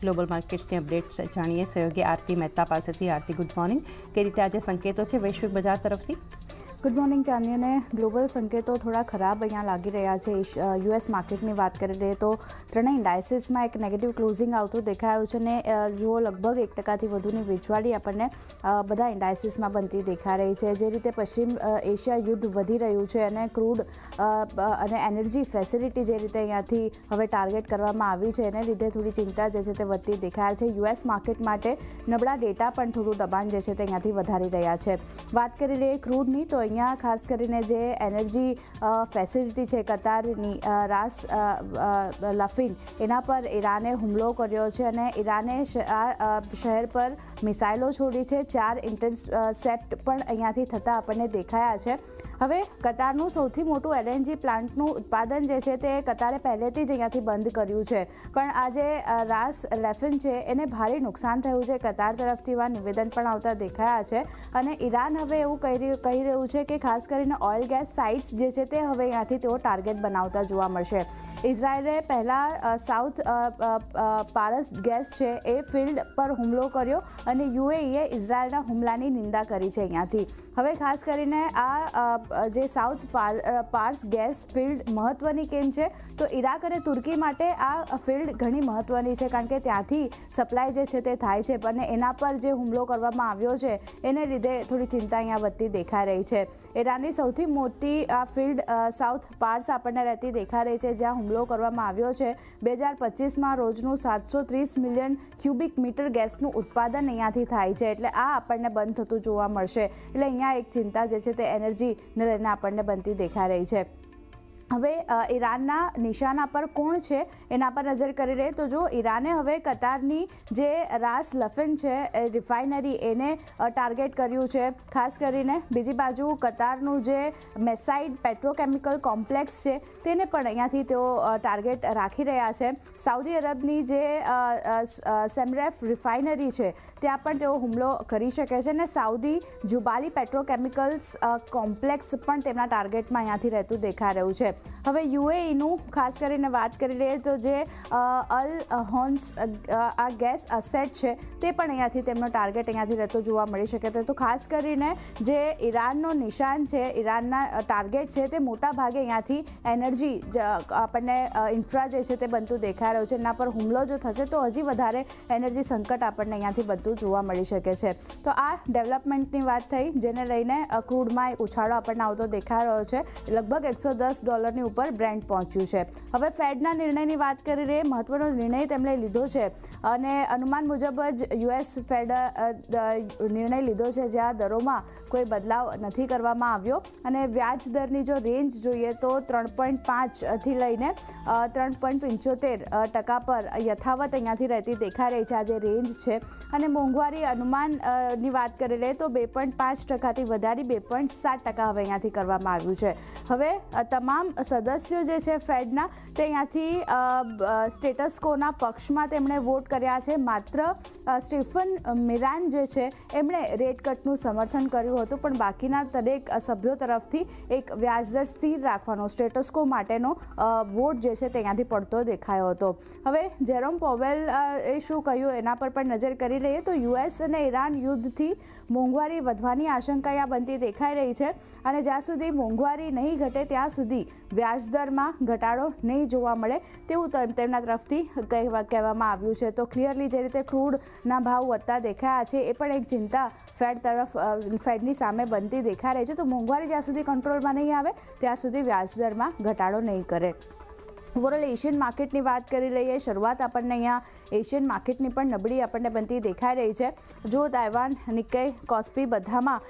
Global માર્કેટ્સની updates જાણીએ સહયોગી આરતી મહેતા પાસેથી. આરતી, ગુડ મોર્નિંગ. કઈ રીતે આજે સંકેતો છે વૈશ્વિક બજાર તરફથી? ગુડ મોર્નિંગ ચાંદની. અને ગ્લોબલ સંકેતો થોડા ખરાબ અહીંયા લાગી રહ્યા છે. યુએસ માર્કેટની વાત કરી લઈએ તો ત્રણેય ઇન્ડાઇસીસમાં એક નેગેટિવ ક્લોઝિંગ આવતું દેખાયું છે અને જો લગભગ 1% વધુની વેચવાલી આપણને બધા ઇન્ડાઇસીસમાં બનતી દેખાઈ રહી છે. જે રીતે પશ્ચિમ એશિયા યુદ્ધ વધી રહ્યું છે અને ક્રૂડ અને એનર્જી ફેસિલિટી જે રીતે અહીંયાથી હવે ટાર્ગેટ કરવામાં આવી છે એને લીધે થોડી ચિંતા જે છે તે વધતી દેખાય છે. યુએસ માર્કેટ માટે નબળા ડેટા પણ થોડું દબાણ જે છે તે અહીંયાથી વધારી રહ્યા છે. વાત કરી લઈએ ક્રૂડની તો અહીંયા ખાસ કરીને જે એનર્જી ફેસિલિટી છે કતારની રાસ લફીન એના પર ઈરાને હુમલો કર્યો છે અને ઈરાને આ શહેર પર મિસાઇલો છોડી છે. 4 ઇન્ટરસેપ્ટ પણ અહીંયાથી થતા આપણને દેખાયા છે. હવે કતારનું સૌથી મોટું LNG પ્લાન્ટનું ઉત્પાદન જે છે તે કતારે પહેલેથી જ અહીંયાથી બંધ કર્યું છે. પણ આજે રાસ લેફિન છે એને ભારે નુકસાન થયું છે કતાર તરફથી. એવા નિવેદન પણ આવતા દેખાયા છે અને ઈરાન હવે એવું કહી રહ્યું છે કે ખાસ કરીને ઓઇલ ગેસ સાઇટ્સ જે છે તે હવે અહીંયાથી તેઓ ટાર્ગેટ બનાવતા જોવા મળશે. ઇઝરાયેલે પહેલાં સાઉથ પારસ ગેસ છે એ ફિલ્ડ પર હુમલો કર્યો અને UAEએ ઇઝરાયેલના હુમલાની નિંદા કરી છે અહીંયાથી. હવે ખાસ કરીને આ જે સાઉથ પાર્સ ગેસ ફિલ્ડ મહત્ત્વની કેમ છે તો ઇરાક અને તુર્કી માટે આ ફિલ્ડ ઘણી મહત્ત્વની છે કારણ કે ત્યાંથી સપ્લાય જે છે તે થાય છે અને એના પર જે હુમલો કરવામાં આવ્યો છે એને લીધે થોડી ચિંતા અહીંયા વધતી દેખાઈ રહી છે. ઈરાનની સૌથી મોટી આ ફિલ્ડ સાઉથ પાર્સ આપણને રહેતી દેખાઈ રહી છે જ્યાં હુમલો કરવામાં આવ્યો છે. 2025માં રોજનું 730 મિલિયન ક્યુબિક મીટર ગેસનું ઉત્પાદન અહીંયાથી થાય છે એટલે આ આપણને બંધ થતું જોવા મળશે. એટલે અહીંયા એક ચિંતા જે છે તે એનર્જીને લઈને આપણને બનતી દેખાઈ રહી છે. હવે ઈરાનના નિશાના પર કોણ છે એના પર નજર કરી રહે તો જો ઈરાને હવે કતારની જે રાસ લફિન છે રિફાઇનરી એને ટાર્ગેટ કર્યું છે. ખાસ કરીને બીજી બાજુ કતારનું જે મેસાઇડ પેટ્રોકેમિકલ કોમ્પ્લેક્સ છે તેને પણ અહીંયાથી તેઓ ટાર્ગેટ રાખી રહ્યા છે. સાઉદી અરબની જે સેમરેફ રિફાઇનરી છે ત્યાં પણ તેઓ હુમલો કરી શકે છે અને સાઉદી જુબાલી પેટ્રોકેમિકલ્સ કોમ્પ્લેક્સ પણ તેમના ટાર્ગેટમાં અહીંયાથી રહેતું દેખાઈ રહ્યું છે. હવે UAEનું ખાસ કરીને વાત કરી લઈએ તો જે અલ હોન્સ આ ગેસ અસેટ છે તે પણ અહીંયાથી તેમનો ટાર્ગેટ અહીંયાથી રહેતો જોવા મળી શકે છે. તો ખાસ કરીને જે ઈરાનનો નિશાન છે ઈરાનના ટાર્ગેટ છે તે મોટા ભાગે અહીંયાથી એનર્જી આપણને ઇન્ફ્રા જે છે તે બનતું દેખાઈ રહ્યું છે. એના પર હુમલો જો થશે તો હજી વધારે એનર્જી સંકટ આપણને અહીંયાથી બધું જોવા મળી શકે છે. તો આ ડેવલપમેન્ટની વાત થઈ જેને લઈને ક્રૂડમાં ઉછાળો આપણને આવતો દેખાઈ રહ્યો છે. લગભગ $110 ની ઉપર બ્રેન્ટ પહોંચ્યું છે. હવે ફેડના નિર્ણયની વાત કરી રહી. મહત્વનો નિર્ણય તેમણે લીધો છે અને અનુમાન મુજબ જ US ફેડ નિર્ણય લીધો છે જ્યાં દરોમાં કોઈ બદલાવ નથી કરવામાં આવ્યો અને વ્યાજ દરની જો રેન્જ જોઈએ તો 3.5થી લઈને 3.75% પર યથાવત અહીંયાથી રહેતી દેખાઈ રહી છે આ જે રેન્જ છે. અને મોંઘવારી અનુમાનની વાત કરી લઈએ તો 2.5%થી વધારી 2.7% હવે અહીંયાથી કરવામાં આવ્યું છે. હવે તમામ સદસ્યો જે છે ફેડના તે અહીંયાથી સ્ટેટસ કોના પક્ષમાં તેમણે વોટ કર્યા છે. માત્ર સ્ટીફન મિરાન જે છે એમણે રેટ કટનું સમર્થન કર્યું હતું પણ બાકીના દરેક સભ્યો તરફથી એક વ્યાજદર સ્થિર રાખવાનો સ્ટેટસ કો માટેનો વોટ જે છે તે અહીંયાથી પડતો દેખાયો હતો. હવે જેરોમ પોવેલ એ શું કહ્યું એના પર પણ નજર કરી લઈએ તો US અને ઈરાન યુદ્ધથી મોંઘવારી વધવાની આશંકા અહીંયા બનતી દેખાઈ રહી છે અને જ્યાં સુધી મોંઘવારી નહીં ઘટે ત્યાં સુધી વ્યાજદરમાં ઘટાડો નહીં જોવા મળે તેવું તેમના તરફથી કહેવામાં આવ્યું છે. તો ક્લિયરલી જે રીતે ક્રૂડના ભાવ વધતા દેખાયા છે એ પણ એક ચિંતા ફેડની સામે બનતી દેખાઈ રહી છે. તો મોંઘવારી જ્યાં સુધી કંટ્રોલમાં નહીં આવે ત્યાં સુધી વ્યાજદરમાં ઘટાડો નહીં કરે. ઓવરઓલ એશિયન માર્કેટની વાત કરી લઈએ. શરૂઆત આપણને અહીંયા એશિયન માર્કેટની પણ નબળી આપણને બનતી દેખાઈ રહી છે. જો તાઇવાન, નિક્કેઈ, કોસ્પી બધામાં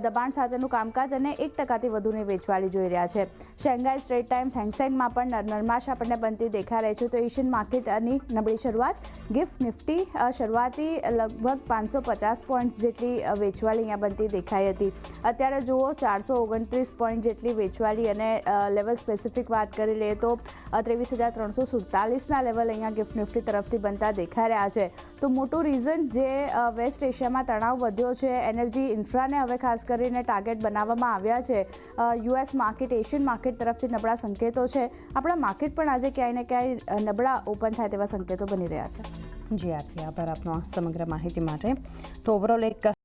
દબાણ સાથેનું કામકાજ અને 1%થી વધુની વેચવાલી જોઈ રહ્યા છે. શેંઘાઈ સ્ટ્રેટ ટાઇમ્સ હેંગસેંગમાં પણ નરમાશ આપણને બનતી દેખાઈ રહી છે. તો એશિયન માર્કેટની નબળી શરૂઆત. ગિફ્ટ નિફ્ટી શરૂઆતી લગભગ 550 પોઈન્ટ્સ જેટલી વેચવાલી અહીંયા બનતી દેખાઈ હતી. અત્યારે જુઓ 429 પોઈન્ટ જેટલી વેચવાલી અને લેવલ સ્પેસિફિક વાત કરી લઈએ તો 23,347ના લેવલ અહીંયા ગિફ્ટ નિફ્ટી તરફથી બનતા દેખાઈ રહ્યા છે. તો મોટું રીઝન જે વેસ્ટ એશિયામાં તણાવ વધ્યો છે, એનર્જી ઇન્ફ્રાને હવે ખાસ કરીને ટાર્ગેટ બનાવવામાં આવ્યા છે. યુએસ માર્કેટ, એશિયન માર્કેટ તરફથી નબળા સંકેતો છે. આપણા માર્કેટ પણ આજે ક્યાંય ને ક્યાંય નબળા ઓપન થાય તેવા સંકેતો બની રહ્યા છે. જી આરતી, આભાર આપનો આ સમગ્ર માહિતી માટે. તો ઓવરઓલ એક